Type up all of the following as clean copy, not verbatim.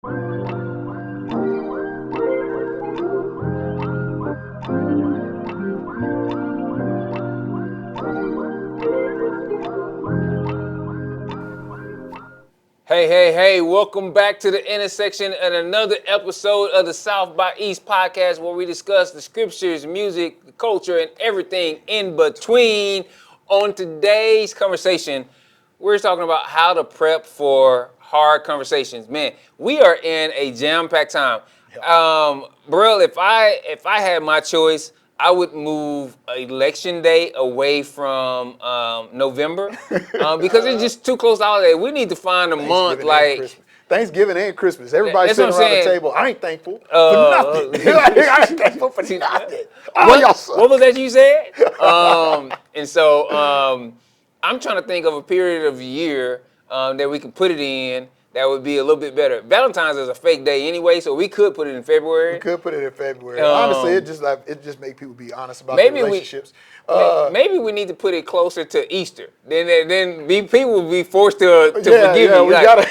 Hey, welcome back to the intersection and another episode of the South by East podcast where we discuss the scriptures, music, the culture, and everything in between. On today's conversation, we're talking about how to prep for hard conversations. Man, we are in a jam-packed time. Brail, if I had my choice, I would move election day away from November because it's just too close to holiday. We need to find a month like Thanksgiving and Christmas. Everybody's That's sitting what I'm around the saying. table. I ain't thankful for nothing. I ain't thankful for nothing. All y'all suck. What was that you said? And so I'm trying to think of a period of year that we can put it in that would be a little bit better. Valentine's is a fake day anyway, so we could put it in February. We could put it in February. Honestly, it just make people be honest about maybe their relationships. Maybe we need to put it closer to Easter. Then people will be forced to forgive me.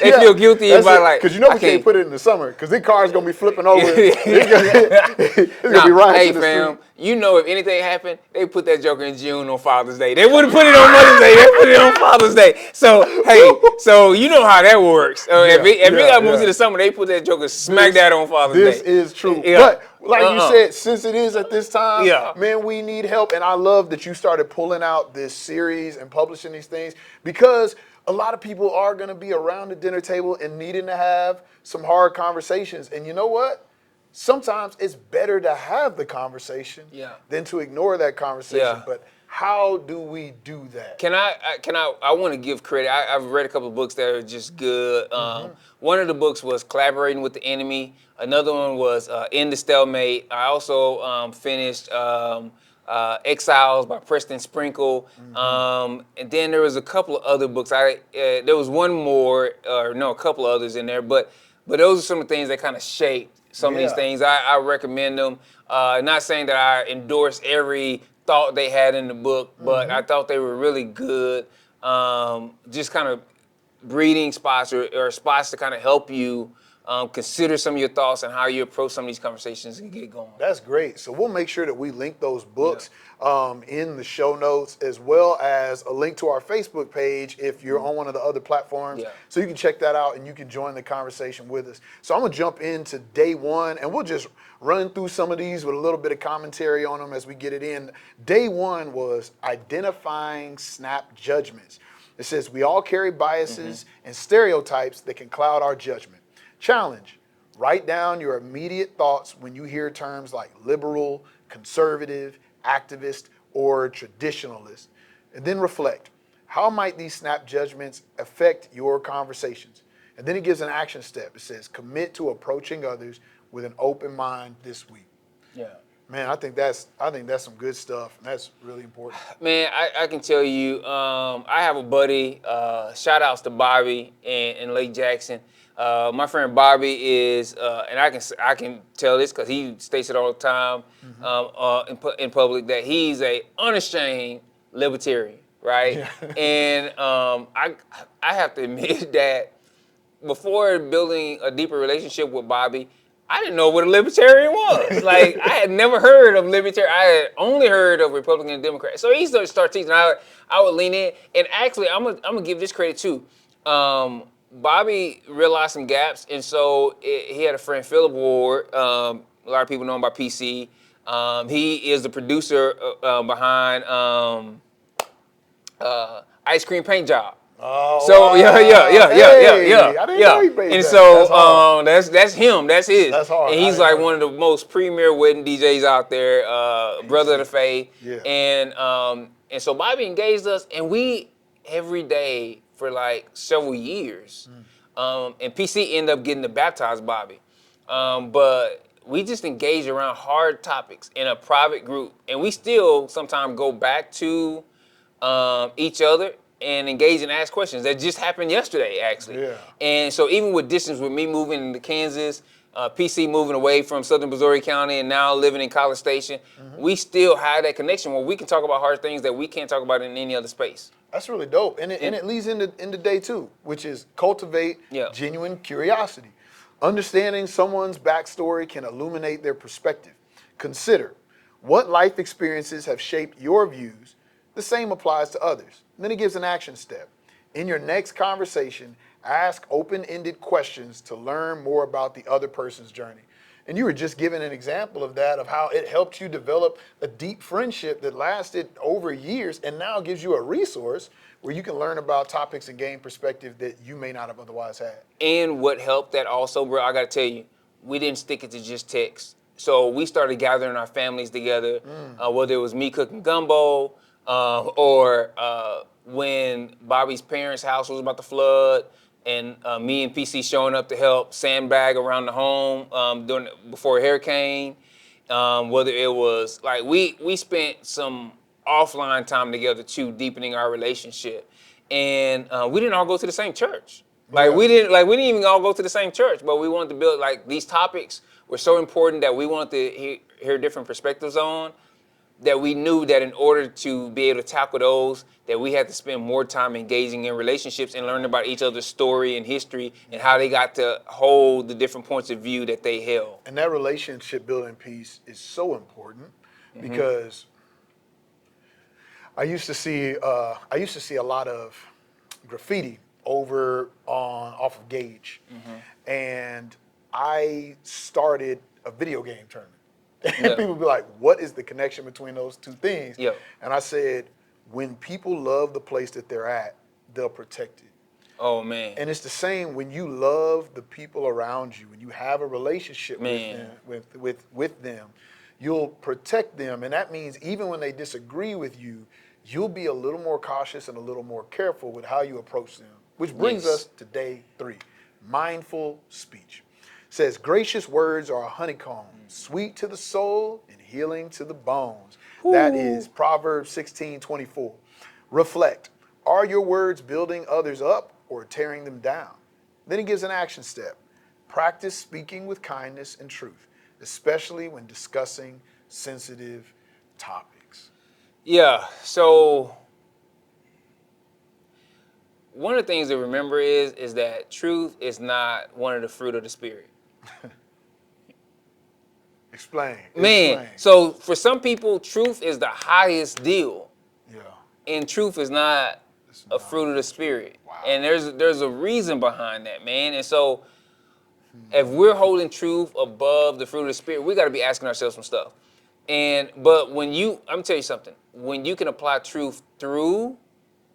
They feel guilty about like because we can't put it in the summer because the car's gonna be flipping over. It's gonna be right. Hey fam, you know if anything happened, they put that joker in June on Father's Day. They wouldn't put it on Mother's Day. They put it on Father's Day. So hey, so you know how that works. If it got moved to the summer, they put that joker smack that on Father's Day. This is true. But like you said, since it is at this time, man, we need help. And I love that you started pulling out this series and publishing these things because a lot of people are going to be around the dinner table and needing to have some hard conversations. And you know what? Sometimes it's better to have the conversation than to ignore that conversation. But how do we do that? I want to give credit. I've read a couple of books that are just good. One of the books was Collaborating with the Enemy. Another one was In the Stalemate. I also finished Exiles by Preston Sprinkle. And then there was a couple of other books. There was one more, a couple of others in there. But those are some of the things that kind of shaped some of these things. I recommend them. Not saying that I endorse every thought they had in the book, but I thought they were really good. Just kind of breathing spots or spots to kind of help you consider some of your thoughts and how you approach some of these conversations and get going. That's great. So we'll make sure that we link those books in the show notes, as well as a link to our Facebook page if you're on one of the other platforms. So you can check that out and you can join the conversation with us. So I'm going to jump into day one, and we'll just run through some of these with a little bit of commentary on them as we get it in. Day one was identifying snap judgments. It says we all carry biases and stereotypes that can cloud our judgment. Challenge: write down your immediate thoughts when you hear terms like liberal, conservative, activist, or traditionalist. And then reflect. How might these snap judgments affect your conversations? And then it gives an action step. It says commit to approaching others with an open mind this week. Man, I think that's some good stuff, and that's really important. Man, I can tell you, I have a buddy, shout outs to Bobby and Lake Jackson. My friend Bobby is, and I can tell this because he states it all the time in public, that he's a unashamed libertarian, right? And I have to admit that before building a deeper relationship with Bobby, I didn't know what a libertarian was. Like, I had never heard of libertarian. I had only heard of Republican and Democrat. So he started teaching. I would lean in. And actually, I'm gonna give this credit too. Bobby realized some gaps, and so he had a friend, Philip Ward. A lot of people know him by PC. He is the producer behind Ice Cream Paint Job. Oh, so wow. yeah. I didn't know he made and that. so that's him. That's his. That's hard. And he's like one of the most premier wedding DJs out there. Brother of the faith. Yeah. And so Bobby engaged us, and we every day for like several years. And PC ended up getting to baptize Bobby, but we just engaged around hard topics in a private group, and we still sometimes go back to each other and engage and ask questions. That just happened yesterday, actually. Yeah. And so even with distance, with me moving to Kansas, PC moving away from Southern Missouri County and now living in College Station, we still have that connection where we can talk about hard things that we can't talk about in any other space. That's really dope. And it leads into day two, which is cultivate genuine curiosity. Understanding someone's backstory can illuminate their perspective. Consider what life experiences have shaped your views. The same applies to others. And then he gives an action step. In your next conversation, ask open-ended questions to learn more about the other person's journey. And you were just giving an example of that, of how it helped you develop a deep friendship that lasted over years and now gives you a resource where you can learn about topics and gain perspective that you may not have otherwise had. And what helped that also, bro, I got to tell you, we didn't stick it to just text. So we started gathering our families together, whether it was me cooking gumbo or when Bobby's parents' house was about to flood, and me and PC showing up to help sandbag around the home before a hurricane. Whether it was like we spent some offline time together too, deepening our relationship, and we didn't all go to the same church. We didn't even all go to the same church, but we wanted to build like these topics were so important that we wanted to hear different perspectives on, that we knew that in order to be able to tackle those, that we had to spend more time engaging in relationships and learning about each other's story and history and how they got to hold the different points of view that they held. And that relationship building piece is so important because I used to see a lot of graffiti off of Gage, and I started a video game tournament. And people be like, what is the connection between those two things? Yep. And I said, when people love the place that they're at, they'll protect it. Oh, man. And it's the same when you love the people around you, when you have a relationship with them, you'll protect them. And that means even when they disagree with you, you'll be a little more cautious and a little more careful with how you approach them. Which brings us to day 3, mindful speech. It says, gracious words are a honeycomb, sweet to the soul and healing to the bones. Ooh. That is Proverbs 16:24. Reflect. Are your words building others up or tearing them down? Then he gives an action step. Practice speaking with kindness and truth, especially when discussing sensitive topics. Yeah, so one of the things to remember is that truth is not one of the fruit of the Spirit. Explain. Man, so for some people, truth is the highest deal. Yeah. And truth is not a fruit of the Spirit. Wow. And there's a reason behind that, man. And so if we're holding truth above the fruit of the Spirit, we got to be asking ourselves some stuff. But I'm gonna tell you something. When you can apply truth through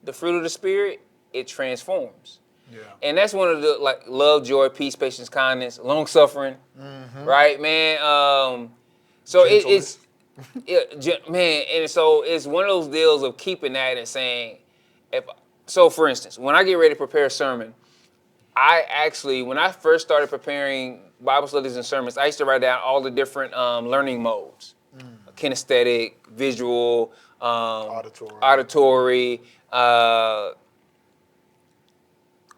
the fruit of the Spirit, it transforms. Yeah. And that's one of the, like, love, joy, peace, patience, kindness, long suffering, right, man? So it's man, and so it's one of those deals of keeping that and saying, for instance, when I get ready to prepare a sermon, when I first started preparing Bible studies and sermons, I used to write down all the different learning modes: kinesthetic, visual, auditory,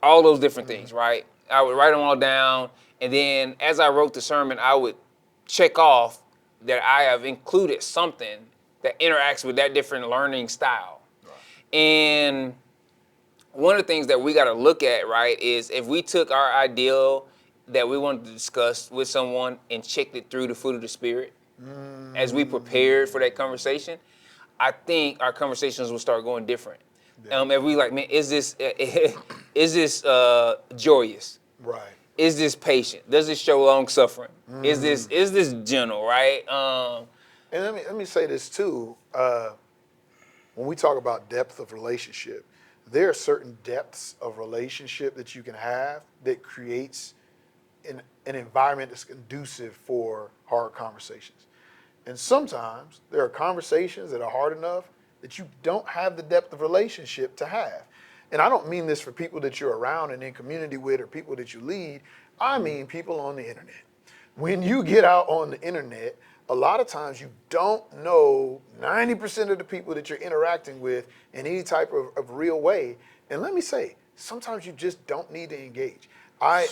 all those different things, right? I would write them all down, and then as I wrote the sermon, I would check off that I have included something that interacts with that different learning style. Right. And one of the things that we got to look at, right, is if we took our ideal that we wanted to discuss with someone and checked it through the fruit of the Spirit as we prepared for that conversation, I think our conversations will start going different. Yeah. If we like, man, is this joyous? Right. Is this patient? Does this show long suffering? Is this gentle? Right. And let me say this too. When we talk about depth of relationship, there are certain depths of relationship that you can have that creates an environment that's conducive for hard conversations. And sometimes there are conversations that are hard enough that you don't have the depth of relationship to have. And I don't mean this for people that you're around and in community with or people that you lead. I mean people on the internet. When you get out on the internet, a lot of times you don't know 90% of the people that you're interacting with in any type of real way. And let me say, sometimes you just don't need to engage. I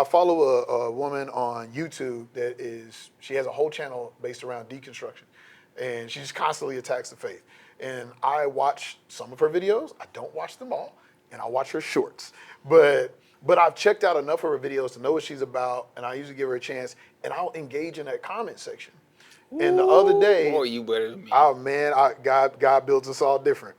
follow a woman on YouTube she has a whole channel based around deconstruction, and she just constantly attacks the faith. And I watch some of her videos. I don't watch them all, and I watch her shorts. But But I've checked out enough of her videos to know what she's about, and I usually give her a chance, and I'll engage in that comment section. And the other day, boy, you better than me. Oh man, God builds us all different.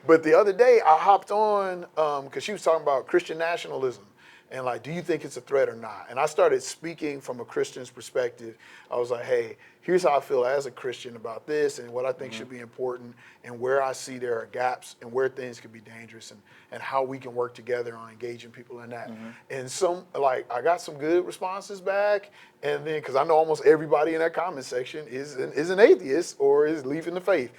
But the other day I hopped on because she was talking about Christian nationalism and like, do you think it's a threat or not? And I started speaking from a Christian's perspective. I was like, hey, here's how I feel as a Christian about this and what I think should be important and where I see there are gaps and where things could be dangerous and how we can work together on engaging people in that. And I got some good responses back. And then, because I know almost everybody in that comment section is an atheist or is leaving the faith.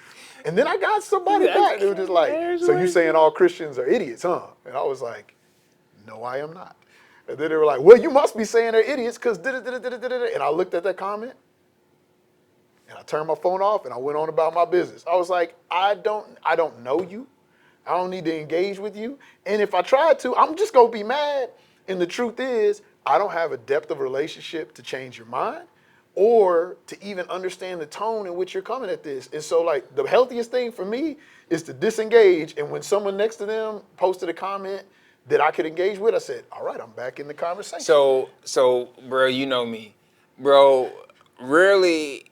And then I got somebody back who was just like, so you saying all Christians are idiots, huh? And I was like, no, I am not. And then they were like, well, you must be saying they're idiots because and I looked at that comment and I turned my phone off and I went on about my business. I was like, I don't know you. I don't need to engage with you. And if I tried to, I'm just going to be mad. And the truth is, I don't have a depth of relationship to change your mind or to even understand the tone in which you're coming at this. And so like the healthiest thing for me is to disengage. And when someone next to them posted a comment that I could engage with, I said, all right, I'm back in the conversation. So, bro, you know me. Bro, rarely,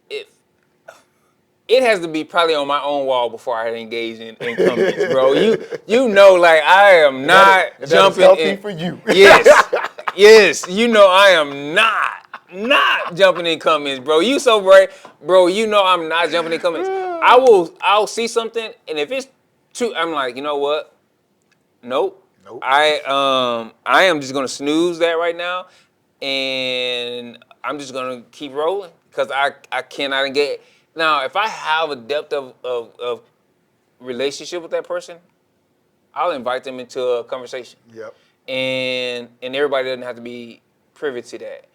it has to be probably on my own wall before I engage in comments, bro. You know, like I am not jumping that is healthy in. for you. Yes, you know I am not jumping in comments, bro. You so brave, bro. You know I'm not jumping in comments. I'll see something, and if it's too, I'm like, you know what? Nope. I am just gonna snooze that right now, and I'm just gonna keep rolling because I cannot engage. Now, if I have a depth of relationship with that person, I'll invite them into a conversation. Yep. And everybody doesn't have to be privy to that.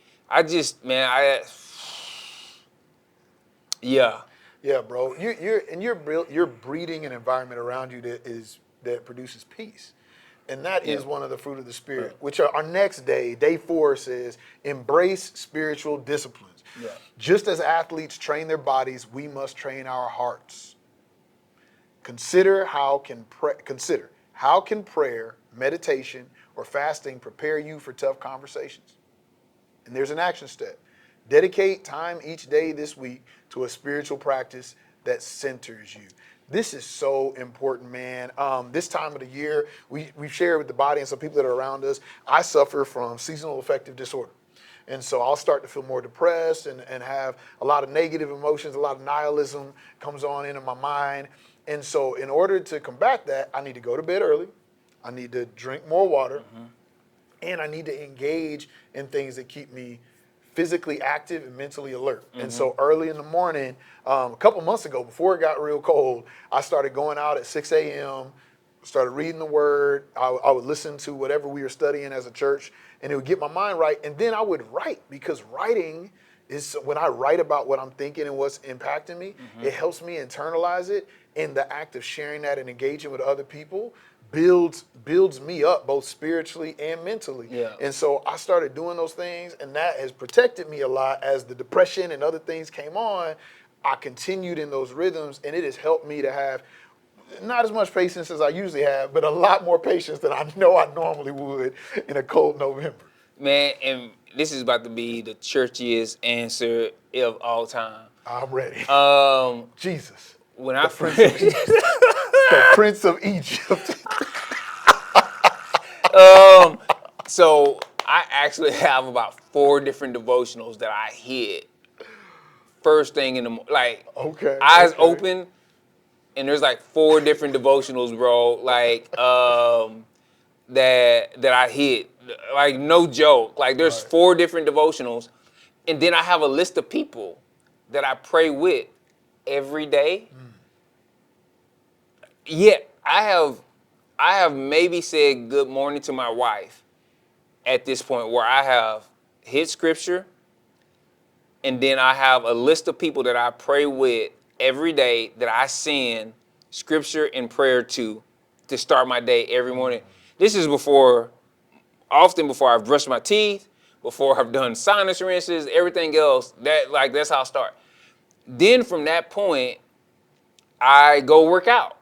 Yeah. Yeah, bro. You're breeding an environment around you that produces peace. And that is one of the fruit of the Spirit, which our next day 4 says, embrace spiritual disciplines. Yeah. Just as athletes train their bodies, we must train our hearts. Consider how can prayer, meditation, or fasting prepare you for tough conversations? And there's an action step. Dedicate time each day this week to a spiritual practice that centers you. This is so important, man. This time of the year, we've shared with the body and some people that are around us, I suffer from seasonal affective disorder. And so I'll start to feel more depressed and have a lot of negative emotions, a lot of nihilism comes on into my mind. And so in order to combat that, I need to go to bed early. I need to drink more water. And I need to engage in things that keep me physically active and mentally alert. And so early in the morning, a couple months ago, before it got real cold, I started going out at 6 a.m., started reading the word. I would listen to whatever we were studying as a church, and it would get my mind right. And then I would write, because writing is, when I write about what I'm thinking and what's impacting me, it helps me internalize it. And the act of sharing that and engaging with other people builds me up both spiritually and mentally. Yeah. And so I started doing those things, and that has protected me a lot. As the depression and other things came on, I continued in those rhythms, and it has helped me to have not as much patience as I usually have, but a lot more patience than I know I normally would in a cold November. Man, and this is about to be the churchiest answer of all time. I'm ready. Jesus. When I first The Prince of Egypt. So I actually have about 4 different devotionals that I hit first thing in the morning, like eyes open, and there's like 4 different devotionals, bro, like that I hit, like no joke. Like there's 4 different devotionals, and then I have a list of people that I pray with every day. Yeah, I have maybe said good morning to my wife at this point, where I have hit scripture, and then I have a list of people that I pray with every day that I send scripture and prayer to start my day every morning. This is often before I've brushed my teeth, before I've done sinus rinses, everything else. That's how I start. Then from that point, I go work out.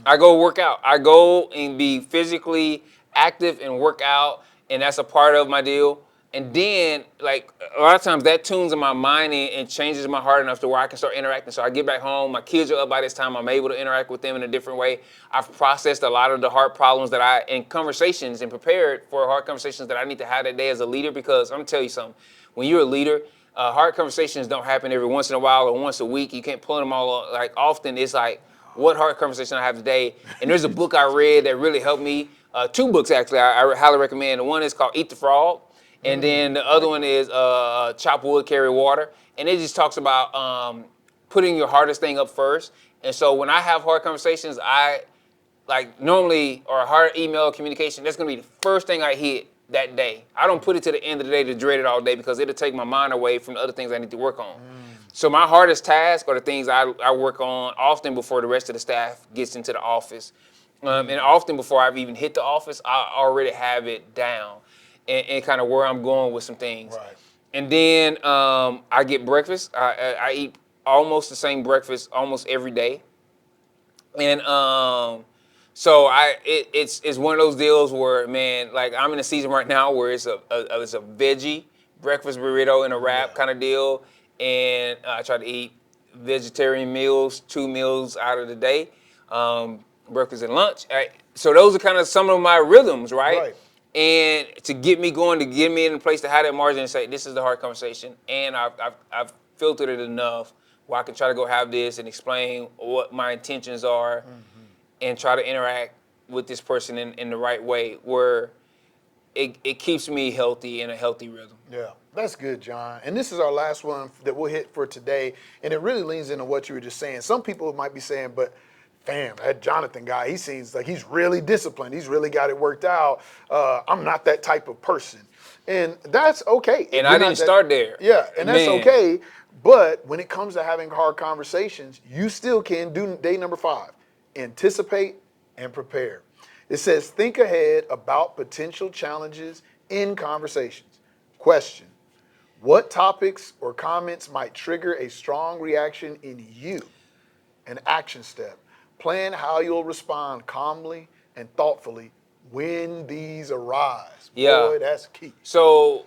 I go and be physically active and work out, and that's a part of my deal. And then, like, a lot of times that tunes in my mind and changes my heart enough to where I can start interacting. So I get back home, my kids are up by this time, I'm able to interact with them in a different way. I've processed a lot of the hard problems in conversations and prepared for hard conversations that I need to have that day as a leader, because I'm gonna tell you something. When you're a leader, hard conversations don't happen every once in a while or once a week. You can't pull them all, like, often. It's like, what hard conversation I have today? And there's a book I read that really helped me. Two books, actually, I highly recommend. The one is called Eat the Frog. And then the other one is Chop Wood, Carry Water. And it just talks about putting your hardest thing up first. And so when I have hard conversations, normally, or a hard email communication, that's going to be the first thing I hit that day. I don't put it to the end of the day to dread it all day, because it'll take my mind away from the other things I need to work on. So my hardest tasks are the things I work on often before the rest of the staff gets into the office. And often before I've even hit the office, I already have it down. And kind of where I'm going with some things. Right. And then I get breakfast. I eat almost the same breakfast almost every day. And so it's one of those deals where, man, like, I'm in a season right now where it's a veggie breakfast burrito in a wrap kind of deal. And I try to eat vegetarian meals, 2 meals out of the day, breakfast and lunch. So those are kind of some of my rhythms, right? And to get me going, to get me in a place to have that margin and say, this is the hard conversation, and I've filtered it enough where I can try to go have this and explain what my intentions are, and try to interact with this person in the right way, where it keeps me healthy, in a healthy rhythm. Yeah, that's good, John. And this is our last one that we'll hit for today, and it really leans into what you were just saying. Some people might be saying, but damn, that Johnathan guy, he seems like he's really disciplined. He's really got it worked out. I'm not that type of person. And that's okay. And I didn't start there. Yeah, and that's okay. But when it comes to having hard conversations, you still can do day number 5. Anticipate and prepare. It says, think ahead about potential challenges in conversations. Question: what topics or comments might trigger a strong reaction in you? An action step: plan how you'll respond calmly and thoughtfully when these arise. Boy, that's key. So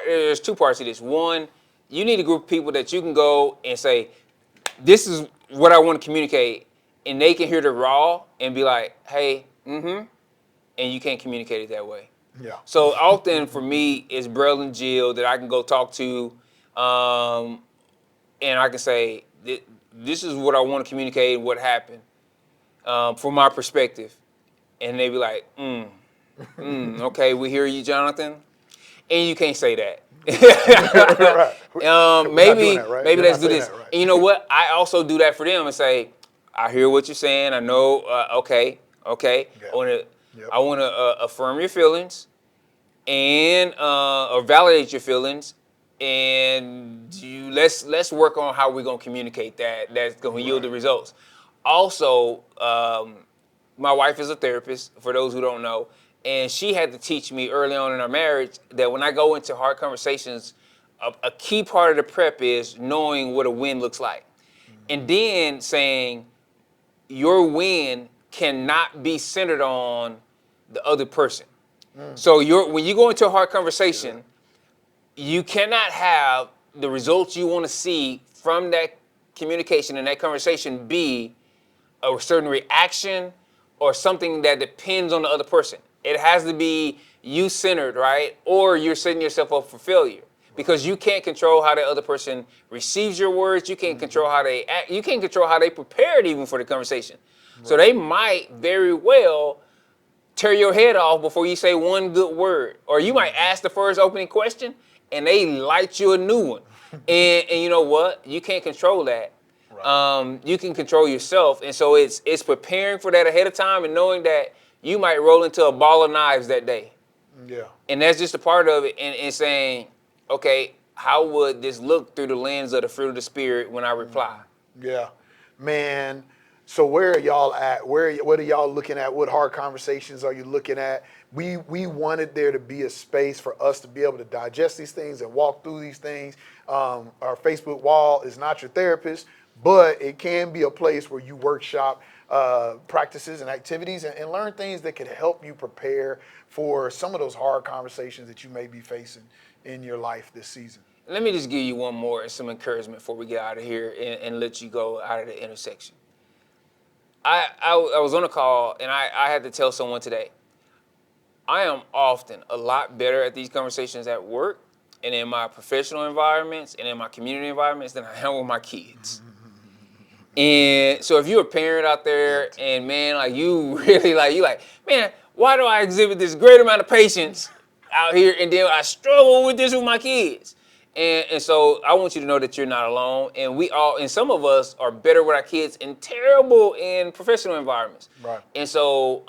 there's 2 parts to this. One, you need a group of people that you can go and say, this is what I want to communicate, and they can hear the raw and be like, hey, and you can't communicate it that way. Yeah. So often for me, it's Brail and Jill that I can go talk to, and I can say, this is what I want to communicate, what happened, from my perspective. And they be like, okay, we hear you, Johnathan. And you can't say that. Maybe let's do this. Right. And you know what? I also do that for them and say, I hear what you're saying. I know, okay. Yeah. I want to affirm your feelings and or validate your feelings. And let's work on how we're gonna communicate that. That's gonna yield the results. Also, my wife is a therapist, for those who don't know, and she had to teach me early on in our marriage that when I go into hard conversations, a key part of the prep is knowing what a win looks like, and then saying your win cannot be centered on the other person. So when you go into a hard conversation, you cannot have the results you want to see from that communication and that conversation be a certain reaction or something that depends on the other person. It has to be you-centered, right? Or you're setting yourself up for failure, because you can't control how the other person receives your words. You can't control how they act. You can't control how they prepared even for the conversation. Right. So they might very well tear your head off before you say one good word. Or you might ask the first opening question and they light you a new one. And you know what? You can't control that. Right. You can control yourself. And so it's preparing for that ahead of time and knowing that you might roll into a ball of knives that day. Yeah. And that's just a part of it. And saying, okay, how would this look through the lens of the fruit of the Spirit when I reply? Yeah. Man, so where are y'all at? What are y'all looking at? What hard conversations are you looking at? We wanted there to be a space for us to be able to digest these things and walk through these things. Our Facebook wall is not your therapist, but it can be a place where you workshop practices and activities and learn things that could help you prepare for some of those hard conversations that you may be facing in your life this season. Let me just give you one more and some encouragement before we get out of here and let you go out of the intersection. I was on a call and I had to tell someone today, I am often a lot better at these conversations at work and in my professional environments and in my community environments than I am with my kids. And so if you're a parent out there and man, like you really man, why do I exhibit this great amount of patience out here and then I struggle with this with my kids? And so I want you to know that you're not alone. And we all, and some of us are better with our kids and terrible in professional environments. Right. And so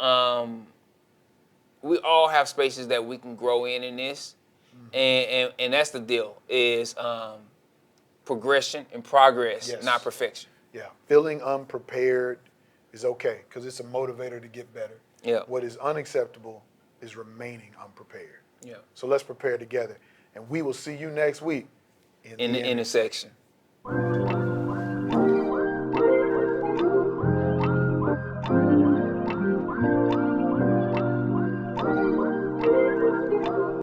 we all have spaces that we can grow in this. And that's the deal is progression and progress, Yes. not perfection. Yeah, feeling unprepared is okay because it's a motivator to get better. Yeah. What is unacceptable is remaining unprepared. Yeah. So let's prepare together. And we will see you next week In the intersection.